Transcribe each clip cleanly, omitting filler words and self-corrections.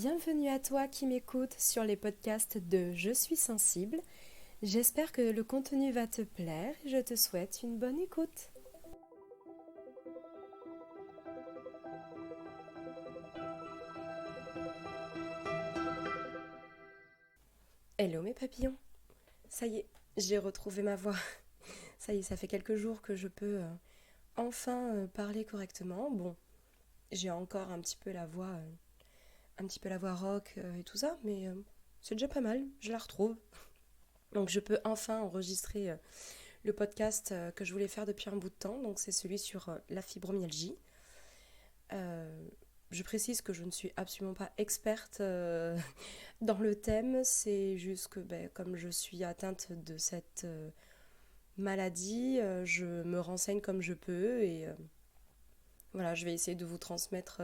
Bienvenue à toi qui m'écoutes sur les podcasts de Je suis sensible. J'espère que le contenu va te plaire et je te souhaite une bonne écoute. Hello mes papillons, ça y est, j'ai retrouvé ma voix. Ça y est, ça fait quelques jours que je peux enfin parler correctement. Bon, j'ai encore un petit peu la voix rock et tout ça, mais c'est déjà pas mal, je la retrouve. Donc je peux enfin enregistrer le podcast que je voulais faire depuis un bout de temps, donc c'est celui sur la fibromyalgie. Euh, je précise que je ne suis absolument pas experte dans le thème, c'est juste que comme je suis atteinte de cette maladie, je me renseigne comme je peux et voilà, je vais essayer de vous transmettre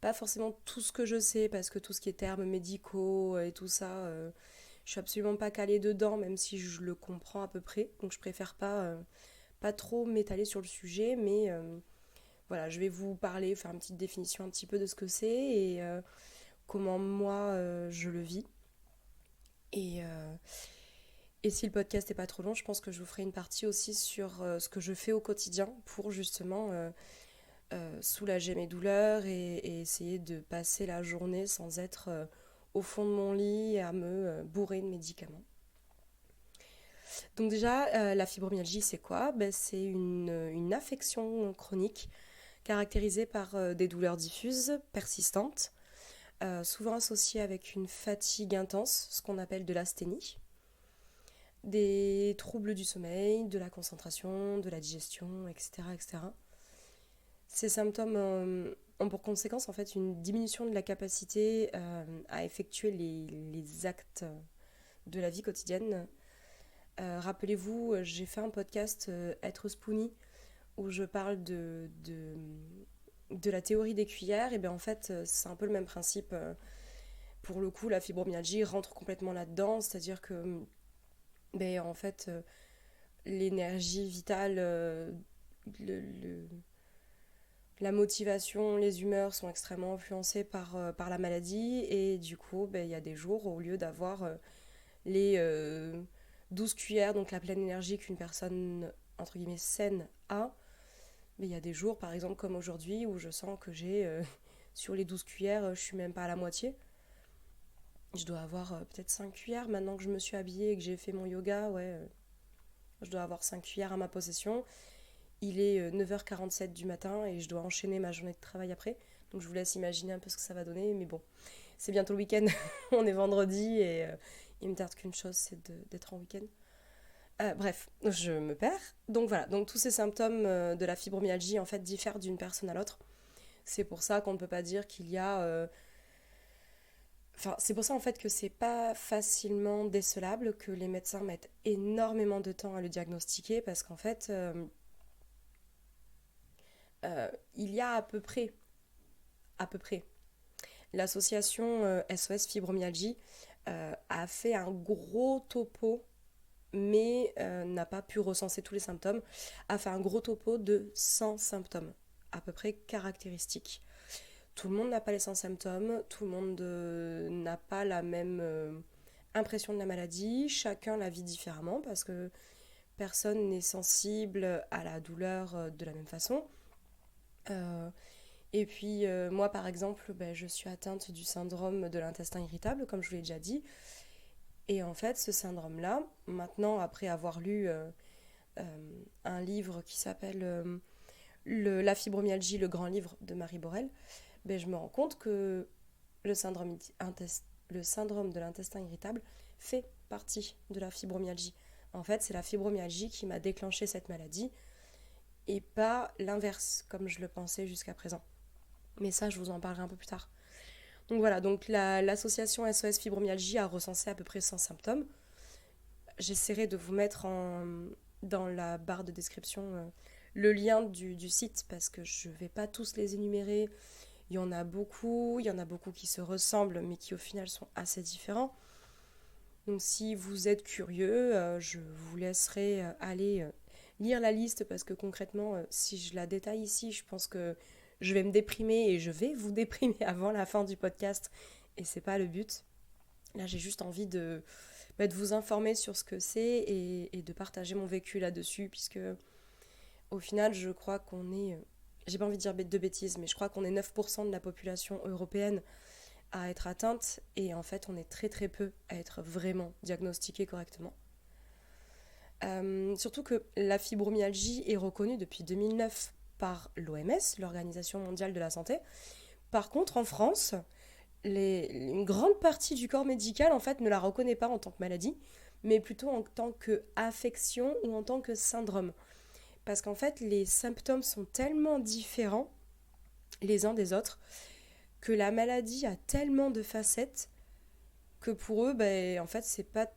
pas forcément tout ce que je sais parce que tout ce qui est termes médicaux et tout ça, je suis absolument pas calée dedans, même si je le comprends à peu près, donc je préfère pas trop m'étaler sur le sujet, mais voilà, je vais vous parler, faire une petite définition un petit peu de ce que c'est et comment moi je le vis. Et, euh, et si le podcast n'est pas trop long, je pense que je vous ferai une partie aussi sur ce que je fais au quotidien pour justement soulager mes douleurs et essayer de passer la journée sans être au fond de mon lit à me bourrer de médicaments. Donc déjà, la fibromyalgie, c'est quoi? C'est une affection chronique caractérisée par des douleurs diffuses, persistantes, souvent associées avec une fatigue intense, ce qu'on appelle de l'asthénie, des troubles du sommeil, de la concentration, de la digestion, etc. etc. Ces symptômes ont pour conséquence en fait une diminution de la capacité à effectuer les actes de la vie quotidienne. Rappelez-vous, j'ai fait un podcast Être Spoonie où je parle de la théorie des cuillères. Et bien en fait, c'est un peu le même principe. Pour le coup, la fibromyalgie rentre complètement là-dedans, c'est-à-dire que en fait, l'énergie vitale, le, la motivation, les humeurs sont extrêmement influencées par la maladie et du coup, il y a des jours où, au lieu d'avoir les 12 cuillères, donc la pleine énergie qu'une personne entre guillemets saine a, il y a des jours, par exemple comme aujourd'hui, où je sens que j'ai sur les 12 cuillères, je suis même pas à la moitié. Je dois avoir peut-être 5 cuillères maintenant que je me suis habillée et que j'ai fait mon yoga, ouais. Je dois avoir 5 cuillères à ma possession. Il est 9h47 du matin et je dois enchaîner ma journée de travail après. Donc je vous laisse imaginer un peu ce que ça va donner. Mais bon, c'est bientôt le week-end. On est vendredi et il me tarde qu'une chose, c'est d'être en week-end. Bref, je me perds. Donc voilà, donc tous ces symptômes de la fibromyalgie en fait diffèrent d'une personne à l'autre. C'est pour ça qu'on ne peut pas dire qu'il y a... Enfin, c'est pour ça en fait que c'est pas facilement décelable, que les médecins mettent énormément de temps à le diagnostiquer parce qu'en fait, il y a à peu près, l'association SOS Fibromyalgie a fait un gros topo, mais n'a pas pu recenser tous les symptômes, a fait un gros topo de 100 symptômes, à peu près caractéristiques. Tout le monde n'a pas les 100 symptômes, tout le monde n'a pas la même impression de la maladie, chacun la vit différemment parce que personne n'est sensible à la douleur de la même façon. Euh, Et puis moi par exemple, je suis atteinte du syndrome de l'intestin irritable, comme je vous l'ai déjà dit. Et en fait, ce syndrome-là, maintenant, après avoir lu un livre qui s'appelle La fibromyalgie, le grand livre de Marie Borel, je me rends compte que le syndrome, le syndrome de l'intestin irritable fait partie de la fibromyalgie. En fait, c'est la fibromyalgie qui m'a déclenché cette maladie et pas l'inverse, comme je le pensais jusqu'à présent. Mais ça, je vous en parlerai un peu plus tard. Donc voilà, donc l'association SOS Fibromyalgie a recensé à peu près 100 symptômes. J'essaierai de vous mettre dans la barre de description le lien du site parce que je ne vais pas tous les énumérer. Il y en a beaucoup qui se ressemblent mais qui au final sont assez différents. Donc si vous êtes curieux, je vous laisserai aller lire la liste parce que concrètement, si je la détaille ici, je pense que je vais me déprimer et je vais vous déprimer avant la fin du podcast. Et c'est pas le but. Là, j'ai juste envie de vous informer sur ce que c'est et de partager mon vécu là-dessus, puisque au final, je crois qu'on est, j'ai pas envie de dire de bêtises, mais je crois qu'on est 9% de la population européenne à être atteinte, et en fait, on est très très peu à être vraiment diagnostiqué correctement. Surtout que la fibromyalgie est reconnue depuis 2009 par l'OMS, l'Organisation mondiale de la santé. Par contre, en France, une grande partie du corps médical en fait ne la reconnaît pas en tant que maladie, mais plutôt en tant qu'affection ou en tant que syndrome. Parce qu'en fait, les symptômes sont tellement différents les uns des autres que la maladie a tellement de facettes que pour eux, en fait, c'est pas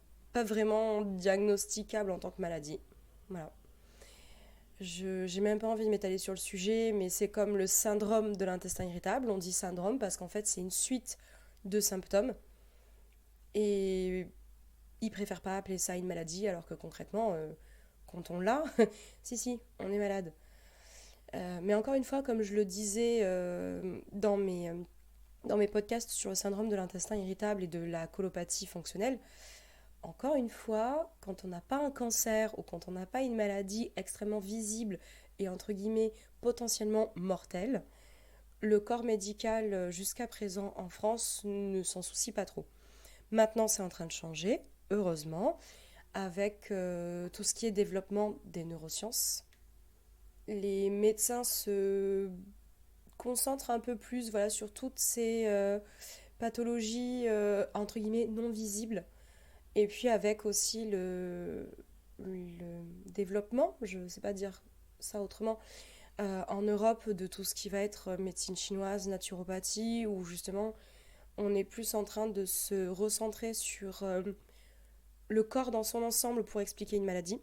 vraiment diagnosticable en tant que maladie. Voilà. J'ai même pas envie de m'étaler sur le sujet, mais c'est comme le syndrome de l'intestin irritable. On dit syndrome parce qu'en fait, c'est une suite de symptômes. Et ils préfèrent pas appeler ça une maladie, alors que concrètement, quand on l'a, si, on est malade. Mais encore une fois, comme je le disais dans mes podcasts sur le syndrome de l'intestin irritable et de la colopathie fonctionnelle, encore une fois, quand on n'a pas un cancer ou quand on n'a pas une maladie extrêmement visible et entre guillemets potentiellement mortelle, le corps médical jusqu'à présent en France ne s'en soucie pas trop. Maintenant, c'est en train de changer, heureusement, avec tout ce qui est développement des neurosciences. Les médecins se concentrent un peu plus voilà, sur toutes ces pathologies entre guillemets non visibles. Et puis avec aussi le développement, je ne sais pas dire ça autrement, en Europe de tout ce qui va être médecine chinoise, naturopathie, où justement on est plus en train de se recentrer sur le corps dans son ensemble pour expliquer une maladie.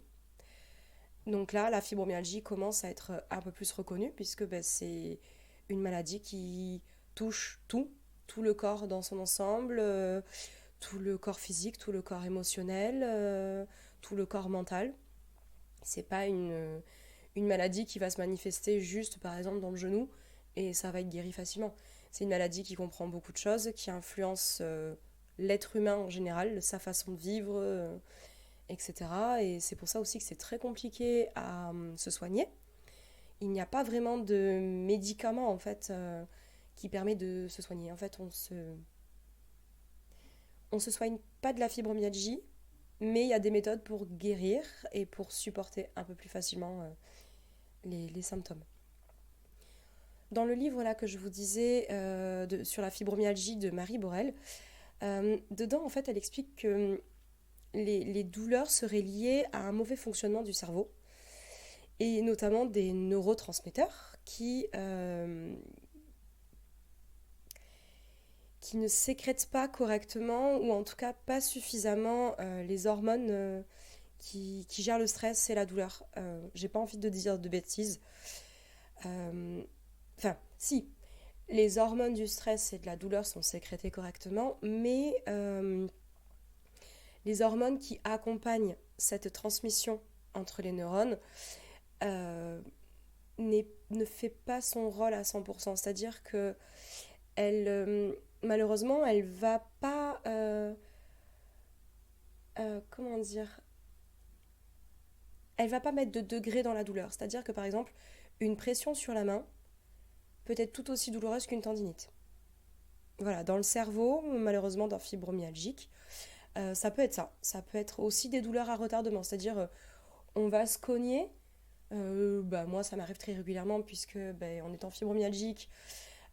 Donc là, la fibromyalgie commence à être un peu plus reconnue puisque c'est une maladie qui touche tout le corps dans son ensemble, tout le corps physique, tout le corps émotionnel, tout le corps mental. C'est pas une maladie qui va se manifester juste par exemple dans le genou et ça va être guéri facilement. C'est une maladie qui comprend beaucoup de choses, qui influence l'être humain en général, sa façon de vivre, etc. Et c'est pour ça aussi que c'est très compliqué à se soigner. Il n'y a pas vraiment de médicament en fait qui permet de se soigner. En fait, on se soigne pas de la fibromyalgie, mais il y a des méthodes pour guérir et pour supporter un peu plus facilement les symptômes. Dans le livre là que je vous disais sur la fibromyalgie de Marie Borel, dedans en fait elle explique que les douleurs seraient liées à un mauvais fonctionnement du cerveau et notamment des neurotransmetteurs qui ne sécrètent pas correctement ou en tout cas pas suffisamment les hormones qui gèrent le stress et la douleur. J'ai pas envie de dire de bêtises. Enfin, si, les hormones du stress et de la douleur sont sécrétées correctement, mais les hormones qui accompagnent cette transmission entre les neurones euh, ne fait pas son rôle à 100%. C'est-à-dire que malheureusement, elle va pas... comment dire, elle va pas mettre de degré dans la douleur. C'est-à-dire que par exemple, une pression sur la main peut être tout aussi douloureuse qu'une tendinite. Voilà, dans le cerveau, malheureusement d'un fibromyalgique, ça peut être ça. Ça peut être aussi des douleurs à retardement, c'est-à-dire on va se cogner. Moi, ça m'arrive très régulièrement puisque en étant fibromyalgique,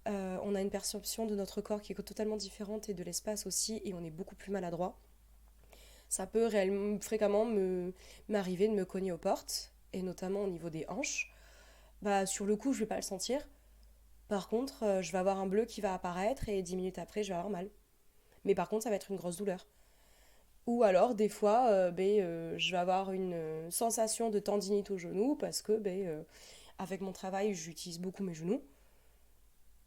on a une perception de notre corps qui est totalement différente et de l'espace aussi, et on est beaucoup plus maladroit. Ça peut fréquemment m'arriver de me cogner aux portes, et notamment au niveau des hanches. Sur le coup, je vais pas le sentir. Par contre, je vais avoir un bleu qui va apparaître et 10 minutes après, je vais avoir mal. Mais par contre, ça va être une grosse douleur. Ou alors, des fois, je vais avoir une sensation de tendinite au genou parce que, avec mon travail, j'utilise beaucoup mes genoux.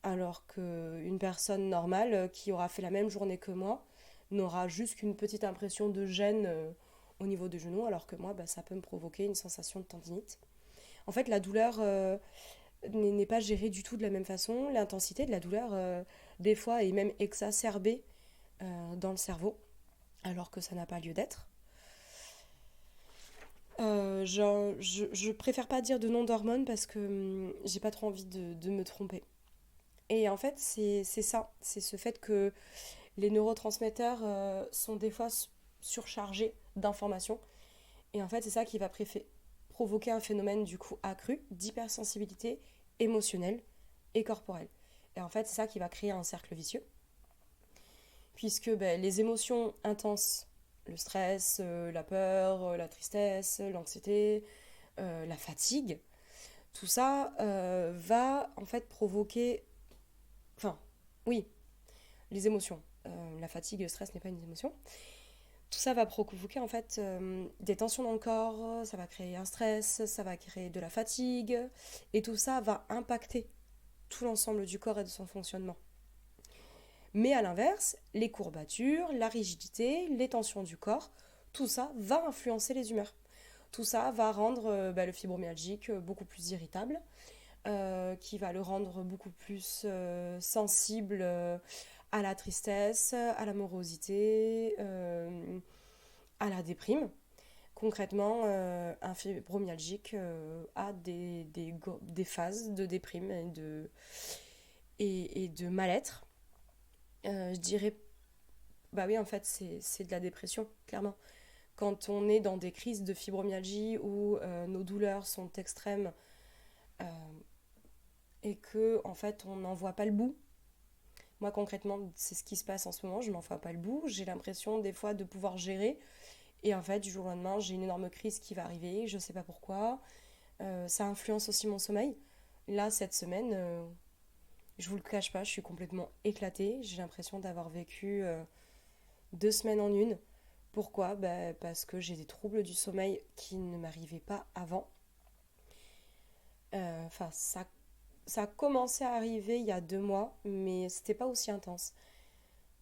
Alors qu'une personne normale qui aura fait la même journée que moi n'aura juste qu'une petite impression de gêne au niveau du genou, alors que moi, ça peut me provoquer une sensation de tendinite. En fait, la douleur n'est pas gérée du tout de la même façon. L'intensité de la douleur, des fois, est même exacerbée dans le cerveau, alors que ça n'a pas lieu d'être. Je préfère pas dire de nom d'hormones parce que j'ai pas trop envie de me tromper. Et en fait, c'est ça. C'est ce fait que les neurotransmetteurs sont des fois surchargés d'informations. Et en fait, c'est ça qui va provoquer un phénomène du coup accru d'hypersensibilité émotionnelle et corporelle. Et en fait, c'est ça qui va créer un cercle vicieux. Puisque ben, les émotions intenses, le stress, la peur, la tristesse, l'anxiété, la fatigue, tout ça va en fait provoquer... Enfin, oui, les émotions. La fatigue, le stress n'est pas une émotion. Tout ça va provoquer en fait des tensions dans le corps, ça va créer un stress, ça va créer de la fatigue, et tout ça va impacter tout l'ensemble du corps et de son fonctionnement. Mais à l'inverse, les courbatures, la rigidité, les tensions du corps, tout ça va influencer les humeurs. Tout ça va rendre le fibromyalgique beaucoup plus irritable, qui va le rendre beaucoup plus sensible à la tristesse, à la morosité, à la déprime. Concrètement, un fibromyalgique a des phases de déprime et de mal-être. Je dirais, bah oui, en fait, c'est de la dépression, clairement. Quand on est dans des crises de fibromyalgie où nos douleurs sont extrêmes euh, et que, en fait, on n'en voit pas le bout. Moi, concrètement, c'est ce qui se passe en ce moment, je n'en vois pas le bout. J'ai l'impression, des fois, de pouvoir gérer. Et en fait, du jour au lendemain, j'ai une énorme crise qui va arriver, je ne sais pas pourquoi. Ça influence aussi mon sommeil. Là, cette semaine, je vous le cache pas, je suis complètement éclatée. J'ai l'impression d'avoir vécu 2 semaines en une. Pourquoi? Bah, parce que j'ai des troubles du sommeil qui ne m'arrivaient pas avant. Enfin, ça a commencé à arriver il y a 2 mois, mais c'était pas aussi intense.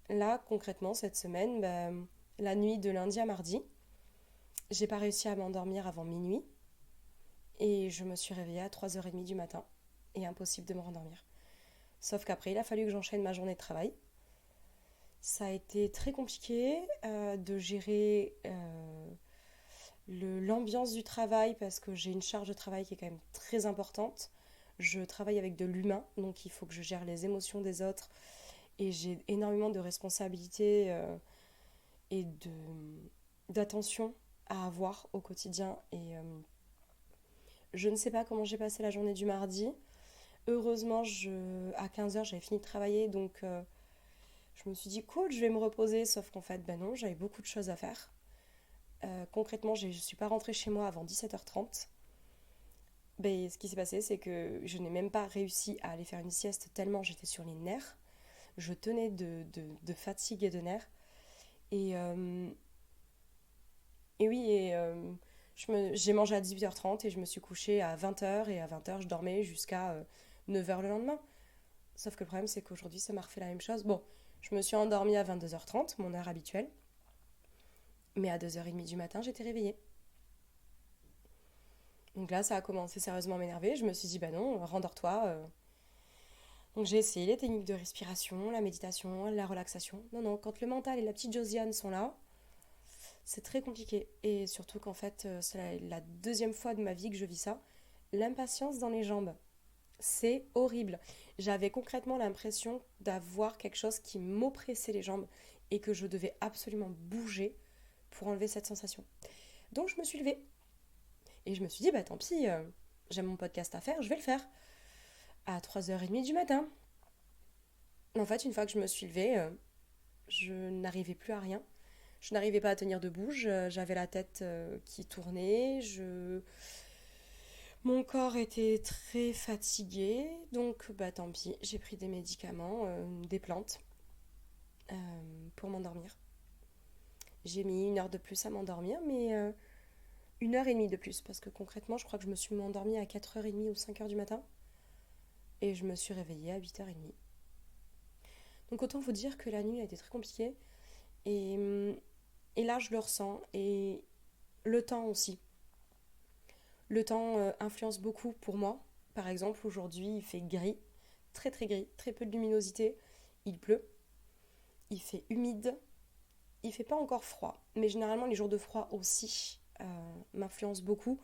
Là, concrètement, cette semaine, bah, la nuit de lundi à mardi, j'ai pas réussi à m'endormir avant minuit et je me suis réveillée à 3h30 du matin et impossible de me rendormir. Sauf qu'après, il a fallu que j'enchaîne ma journée de travail. Ça a été très compliqué de gérer l'ambiance du travail parce que j'ai une charge de travail qui est quand même très importante. Je travaille avec de l'humain, donc il faut que je gère les émotions des autres et j'ai énormément de responsabilités et d'attention à avoir au quotidien. Et je ne sais pas comment j'ai passé la journée du mardi. Heureusement, à 15h, j'avais fini de travailler, donc je me suis dit cool, je vais me reposer, sauf qu'en fait, ben non, j'avais beaucoup de choses à faire. Concrètement, je ne suis pas rentrée chez moi avant 17h30. Ben, ce qui s'est passé, c'est que je n'ai même pas réussi à aller faire une sieste tellement j'étais sur les nerfs. Je tenais de fatigue et de nerfs. Et, euh, et oui, j'ai mangé à 18h30 et je me suis couchée à 20h. Et à 20h, je dormais jusqu'à 9h le lendemain. Sauf que le problème, c'est qu'aujourd'hui, ça m'a refait la même chose. Bon, je me suis endormie à 22h30, mon heure habituelle. Mais à 2h30 du matin, j'étais réveillée. Donc là, ça a commencé sérieusement à m'énerver. Je me suis dit, bah non, rendors-toi. Donc j'ai essayé les techniques de respiration, la méditation, la relaxation. Non, non, quand le mental et la petite Josiane sont là, c'est très compliqué. Et surtout qu'en fait, c'est la deuxième fois de ma vie que je vis ça. L'impatience dans les jambes. C'est horrible. J'avais concrètement l'impression d'avoir quelque chose qui m'oppressait les jambes et que je devais absolument bouger pour enlever cette sensation. Donc je me suis levée et je me suis dit, bah tant pis, j'ai mon podcast à faire, je vais le faire. À 3h30 du matin. En fait, une fois que je me suis levée, je n'arrivais plus à rien. Je n'arrivais pas à tenir debout, j'avais la tête qui tournait, mon corps était très fatigué, donc bah tant pis, j'ai pris des médicaments, des plantes euh, pour m'endormir. J'ai mis 1 heure de plus à m'endormir, mais 1h30 de plus, parce que concrètement, je crois que je me suis endormie à 4h30 ou 5h du matin, et je me suis réveillée à 8h30. Donc autant vous dire que la nuit a été très compliquée, et, et là je le ressens, et le temps aussi. Le temps influence beaucoup pour moi, Par exemple, aujourd'hui, il fait gris, très très gris, très peu de luminosité, il pleut, il fait humide, il fait pas encore froid, mais généralement les jours de froid aussi m'influencent beaucoup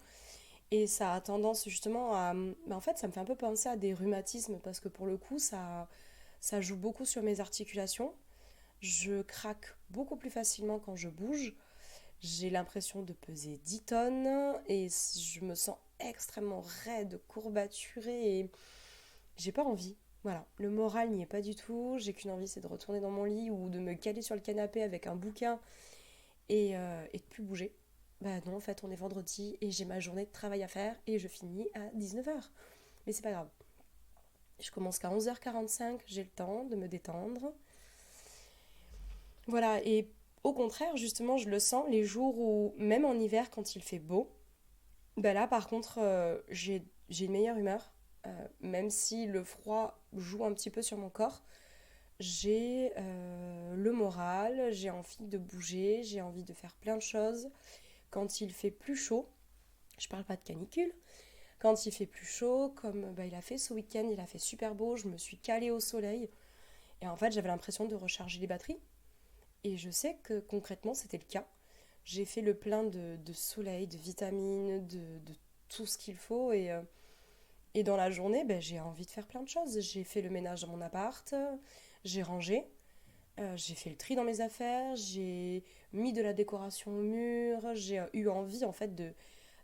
et ça a tendance justement à... en fait, ça me fait un peu penser à des rhumatismes parce que pour le coup, ça joue beaucoup sur mes articulations. Je craque beaucoup plus facilement quand je bouge. J'ai l'impression de peser 10 tonnes et je me sens extrêmement raide, courbaturée et j'ai pas envie. Voilà, le moral n'y est pas du tout. J'ai qu'une envie, c'est de retourner dans mon lit ou de me caler sur le canapé avec un bouquin et de plus bouger. Bah non, en fait, on est vendredi et j'ai ma journée de travail à faire et je finis à 19h. Mais c'est pas grave. Je commence qu'à 11h45, j'ai le temps de me détendre. Voilà, et au contraire, justement, je le sens les jours où, même en hiver, quand il fait beau, bah là, par contre, j'ai une meilleure humeur. Même si le froid joue un petit peu sur mon corps, j'ai le moral, j'ai envie de bouger, j'ai envie de faire plein de choses. Quand il fait plus chaud, je parle pas de canicule, quand il fait plus chaud, comme bah, il a fait ce week-end, il a fait super beau, je me suis calée au soleil et en fait j'avais l'impression de recharger les batteries. Et je sais que concrètement c'était le cas. J'ai fait le plein de soleil, de vitamines, de tout ce qu'il faut et dans la journée ben, j'ai envie de faire plein de choses. J'ai fait le ménage dans mon appart, j'ai rangé, j'ai fait le tri dans mes affaires, j'ai mis de la décoration au mur, j'ai eu envie en fait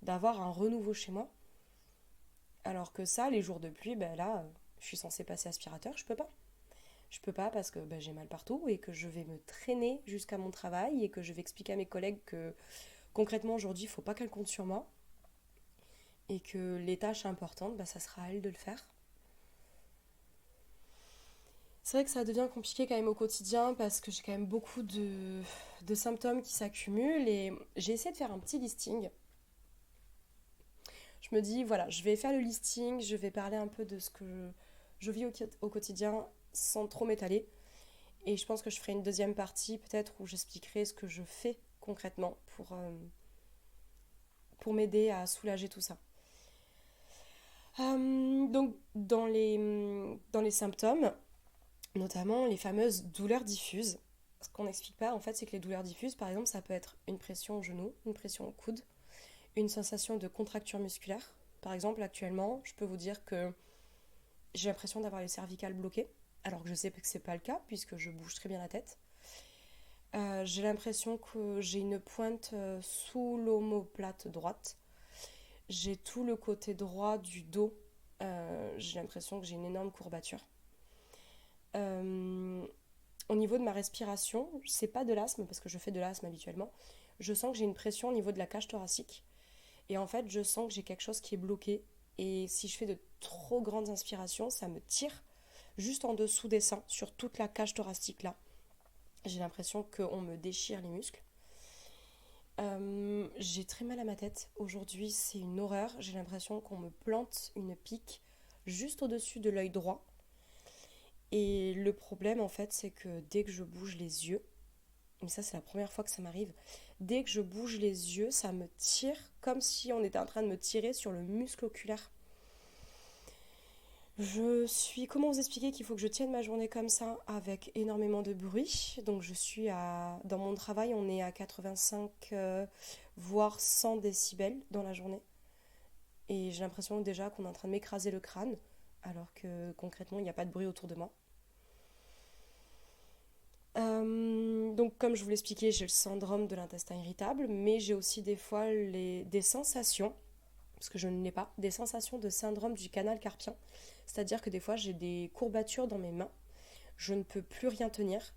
d'avoir un renouveau chez moi. Alors que ça, les jours de pluie, ben là, je suis censée passer aspirateur, je peux pas. Je peux pas parce que ben, j'ai mal partout et que je vais me traîner jusqu'à mon travail et que je vais expliquer à mes collègues que concrètement aujourd'hui, il faut pas qu'elles comptent sur moi et que les tâches importantes, ben, ça sera à elles de le faire. C'est vrai que ça devient compliqué quand même au quotidien parce que j'ai quand même beaucoup de symptômes qui s'accumulent et j'ai essayé de faire un petit listing. Je me dis, voilà, je vais faire le listing, je vais parler un peu de ce que je vis au quotidien sans trop m'étaler. Et je pense que je ferai une deuxième partie peut-être où j'expliquerai ce que je fais concrètement pour m'aider à soulager tout ça. Donc dans les symptômes, notamment les fameuses douleurs diffuses. Ce qu'on n'explique pas en fait, c'est que les douleurs diffuses, par exemple, ça peut être une pression au genou, une pression au coude, une sensation de contracture musculaire. Par exemple, actuellement, je peux vous dire que j'ai l'impression d'avoir les cervicales bloquées, alors que je sais que c'est pas le cas puisque je bouge très bien la tête. J'ai l'impression que j'ai une pointe sous l'omoplate droite. J'ai tout le côté droit du dos. J'ai l'impression que j'ai une énorme courbature. Euh, Au niveau de ma respiration, c'est pas de l'asthme parce que je fais de l'asthme habituellement. Je sens que j'ai une pression au niveau de la cage thoracique. Et en fait, je sens que j'ai quelque chose qui est bloqué. Et si je fais de trop grandes inspirations, ça me tire juste en dessous des seins, sur toute la cage thoracique là. J'ai l'impression qu'on me déchire les muscles. J'ai très mal à ma tête. Aujourd'hui, c'est une horreur. J'ai l'impression qu'on me plante une pique juste au-dessus de l'œil droit. Et le problème, en fait, c'est que dès que je bouge les yeux, mais ça, c'est la première fois que ça m'arrive, dès que je bouge les yeux, ça me tire comme si on était en train de me tirer sur le muscle oculaire. Comment vous expliquer qu'il faut que je tienne ma journée comme ça avec énormément de bruit. Donc dans mon travail, on est à 85 voire 100 décibels dans la journée. Et j'ai l'impression déjà qu'on est en train de m'écraser le crâne, alors que concrètement, il n'y a pas de bruit autour de moi. Donc comme je vous l'expliquais, j'ai le syndrome de l'intestin irritable, mais j'ai aussi des fois des sensations, parce que je ne l'ai pas, des sensations de syndrome du canal carpien. C'est-à-dire que des fois j'ai des courbatures dans mes mains, je ne peux plus rien tenir,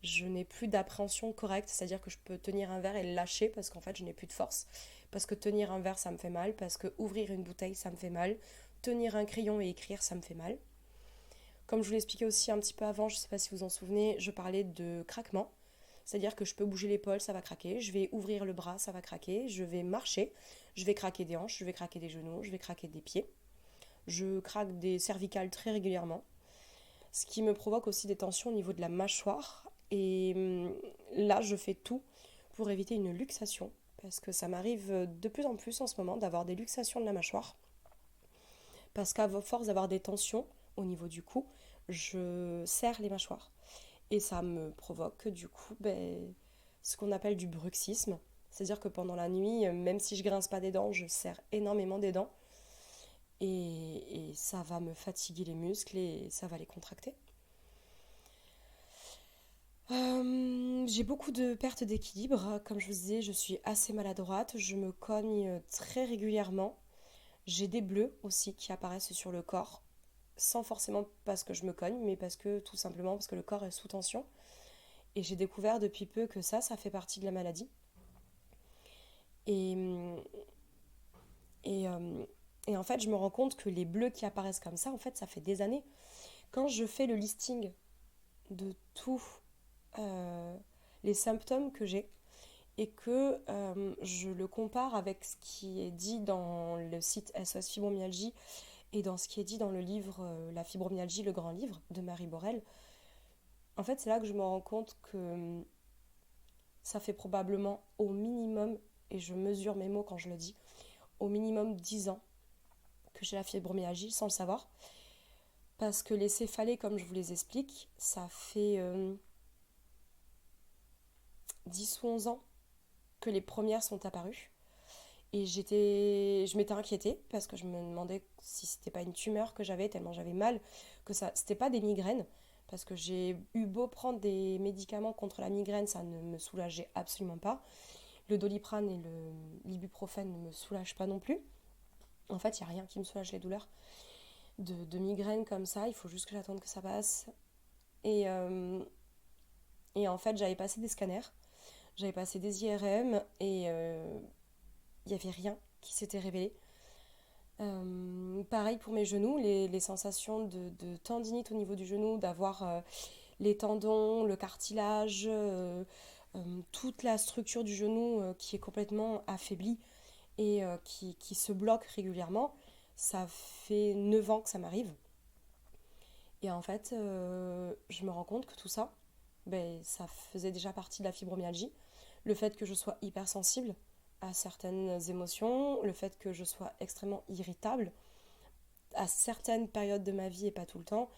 je n'ai plus d'appréhension correcte, c'est-à-dire que je peux tenir un verre et le lâcher parce qu'en fait je n'ai plus de force. Parce que tenir un verre ça me fait mal, parce que ouvrir une bouteille ça me fait mal, tenir un crayon et écrire ça me fait mal. Comme je vous l'expliquais aussi un petit peu avant, je ne sais pas si vous vous en souvenez, je parlais de craquement. C'est-à-dire que je peux bouger l'épaule, ça va craquer. Je vais ouvrir le bras, ça va craquer. Je vais marcher, je vais craquer des hanches, je vais craquer des genoux, je vais craquer des pieds. Je craque des cervicales très régulièrement. Ce qui me provoque aussi des tensions au niveau de la mâchoire. Et là, je fais tout pour éviter une luxation. Parce que ça m'arrive de plus en plus en ce moment d'avoir des luxations de la mâchoire. parce qu'à force d'avoir des tensions au niveau du cou, je serre les mâchoires. Et ça me provoque du coup ce qu'on appelle du bruxisme. C'est-à-dire que pendant la nuit, même si je grince pas des dents, je serre énormément des dents. Et ça va me fatiguer les muscles et ça va les contracter. J'ai beaucoup de pertes d'équilibre. Comme je vous disais, je suis assez maladroite. Je me cogne très régulièrement. J'ai des bleus aussi qui apparaissent sur le corps. Sans forcément parce que je me cogne, mais parce que tout simplement parce que le corps est sous tension. Et j'ai découvert depuis peu que ça fait partie de la maladie. Et, et, euh, et en fait, je me rends compte que les bleus qui apparaissent comme ça, en fait, ça fait des années. Quand je fais le listing de tous euh, les symptômes que j'ai et que je le compare avec ce qui est dit dans le site SOS Fibromyalgie et dans ce qui est dit dans le livre La fibromyalgie, le grand livre de Marie Borel, en fait, c'est là que je me rends compte que ça fait probablement au minimum, et je mesure mes mots quand je le dis, au minimum 10 ans que j'ai la fibromyalgie sans le savoir. Parce que les céphalées, comme je vous les explique, ça fait 10 ou 11 ans que les premières sont apparues. Et je m'étais inquiétée parce que je me demandais si c'était pas une tumeur que j'avais, tellement j'avais mal, que ça, c'était pas des migraines. Parce que j'ai eu beau prendre des médicaments contre la migraine, ça ne me soulageait absolument pas. Le Doliprane et l'ibuprofène ne me soulagent pas non plus. En fait, il n'y a rien qui me soulage les douleurs de migraine comme ça. Il faut juste que j'attende que ça passe. Et, euh, et en fait, j'avais passé des scanners, j'avais passé des IRM et il n'y avait rien qui s'était révélé. Pareil pour mes genoux, les sensations de tendinite au niveau du genou, d'avoir les tendons, le cartilage, toute la structure du genou qui est complètement affaiblie et qui se bloque régulièrement. Ça fait 9 ans que ça m'arrive. Et en fait, je me rends compte que tout ça, ça faisait déjà partie de la fibromyalgie. Le fait que je sois hypersensible à certaines émotions, le fait que je sois extrêmement irritable à certaines périodes de ma vie et pas tout le temps,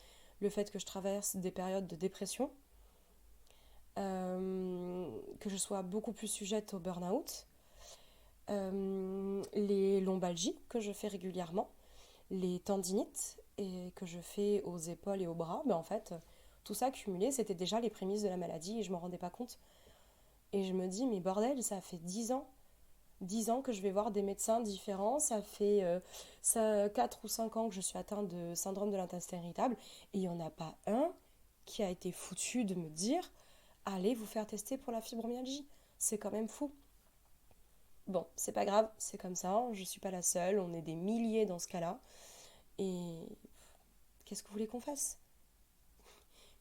le fait que je traverse des périodes de dépression, que je sois beaucoup plus sujette au burn-out, les lombalgies que je fais régulièrement, les tendinites et que je fais aux épaules et aux bras, en fait, tout ça cumulé, c'était déjà les prémices de la maladie et je ne m'en rendais pas compte. Et je me dis, mais bordel, ça fait 10 ans que je vais voir des médecins différents, ça fait 4 ou 5 ans que je suis atteinte de syndrome de l'intestin irritable et il n'y en a pas un qui a été foutu de me dire, allez vous faire tester pour la fibromyalgie. C'est quand même fou. Bon, c'est pas grave, c'est comme ça, je suis pas la seule, on est des milliers dans ce cas-là. Et qu'est-ce que vous voulez qu'on fasse?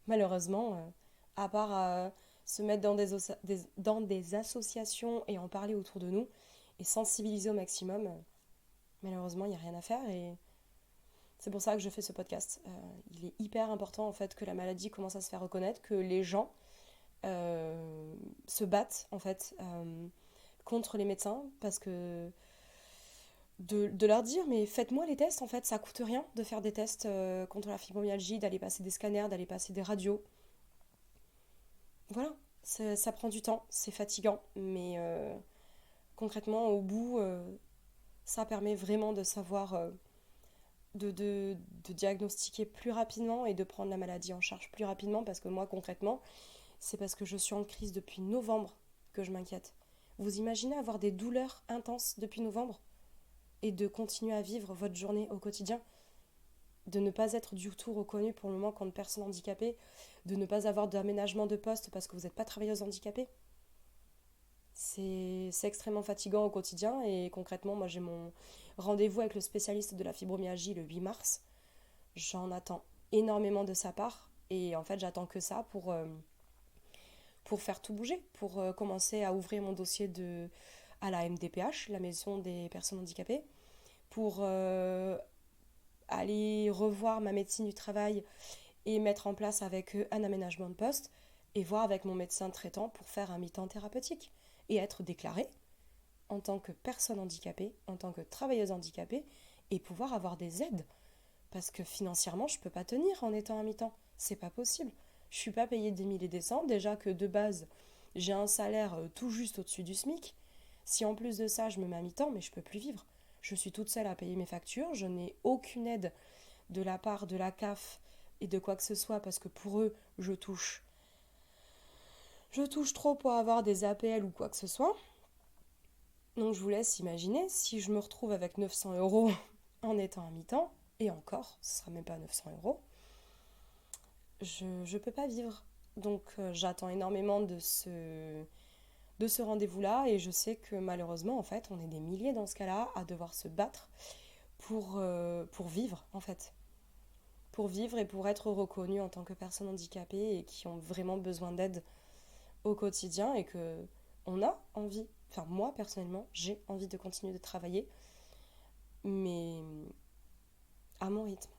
Malheureusement, à part se mettre dans des associations et en parler autour de nous et sensibiliser au maximum, malheureusement, il n'y a rien à faire. Et c'est pour ça que je fais ce podcast. Il est hyper important en fait que la maladie commence à se faire reconnaître, que les gens se battent en fait contre les médecins parce que de leur dire mais faites-moi les tests en fait, ça coûte rien de faire des tests contre la fibromyalgie, d'aller passer des scanners, d'aller passer des radios. Voilà, ça prend du temps, c'est fatigant, mais concrètement au bout, ça permet vraiment de savoir, de diagnostiquer plus rapidement et de prendre la maladie en charge plus rapidement parce que moi concrètement, c'est parce que je suis en crise depuis novembre que je m'inquiète. Vous imaginez avoir des douleurs intenses depuis novembre et de continuer à vivre votre journée au quotidien, de ne pas être du tout reconnu pour le moment comme personne handicapée, de ne pas avoir d'aménagement de poste parce que vous n'êtes pas travailleuse handicapée. C'est extrêmement fatigant au quotidien et concrètement, moi j'ai mon rendez-vous avec le spécialiste de la fibromyalgie le 8 mars. J'en attends énormément de sa part et en fait j'attends que ça pour faire tout bouger, pour commencer à ouvrir mon dossier à la MDPH, la maison des personnes handicapées, pour aller revoir ma médecine du travail et mettre en place avec eux un aménagement de poste et voir avec mon médecin traitant pour faire un mi-temps thérapeutique et être déclarée en tant que personne handicapée, en tant que travailleuse handicapée et pouvoir avoir des aides. Parce que financièrement, je peux pas tenir en étant à mi-temps. C'est pas possible. Je suis pas payée des milliers et des cents. Déjà que de base, j'ai un salaire tout juste au-dessus du SMIC. Si en plus de ça, je me mets à mi-temps, mais je peux plus vivre. Je suis toute seule à payer mes factures. Je n'ai aucune aide de la part de la CAF et de quoi que ce soit parce que pour eux, je touche. Je touche trop pour avoir des APL ou quoi que ce soit. Donc je vous laisse imaginer si je me retrouve avec 900 euros en étant à mi-temps, et encore, ce sera même pas 900 euros, je peux pas vivre. Donc j'attends énormément de ce rendez-vous-là et je sais que malheureusement, en fait, on est des milliers dans ce cas-là à devoir se battre pour vivre, en fait. Pour vivre et pour être reconnus en tant que personnes handicapées et qui ont vraiment besoin d'aide au quotidien et que on a envie, enfin moi personnellement, j'ai envie de continuer de travailler, mais à mon rythme.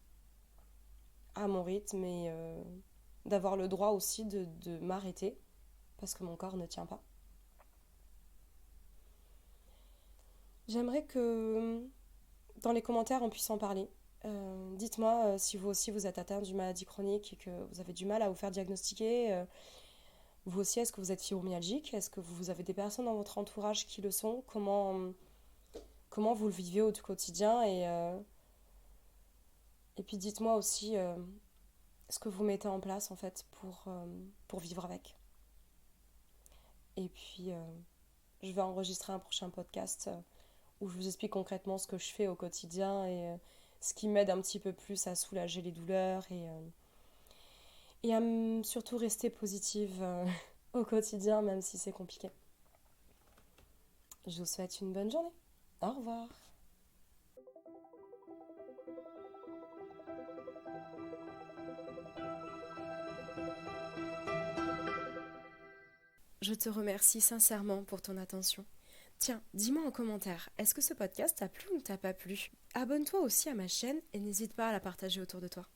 À mon rythme et d'avoir le droit aussi de m'arrêter parce que mon corps ne tient pas. J'aimerais que dans les commentaires on puisse en parler. Dites-moi si vous aussi vous êtes atteint d'une maladie chronique et que vous avez du mal à vous faire diagnostiquer. Vous aussi, est-ce que vous êtes fibromyalgique? Est-ce que vous avez des personnes dans votre entourage qui le sont? Comment vous le vivez au quotidien et puis dites-moi aussi ce que vous mettez en place en fait pour vivre avec. Et puis je vais enregistrer un prochain podcast où je vous explique concrètement ce que je fais au quotidien et ce qui m'aide un petit peu plus à soulager les douleurs et à surtout rester positive au quotidien même si c'est compliqué. Je vous souhaite une bonne journée. Au revoir. Je te remercie sincèrement pour ton attention. Tiens, dis-moi en commentaire, est-ce que ce podcast t'a plu ou ne t'a pas plu? Abonne-toi aussi à ma chaîne et n'hésite pas à la partager autour de toi.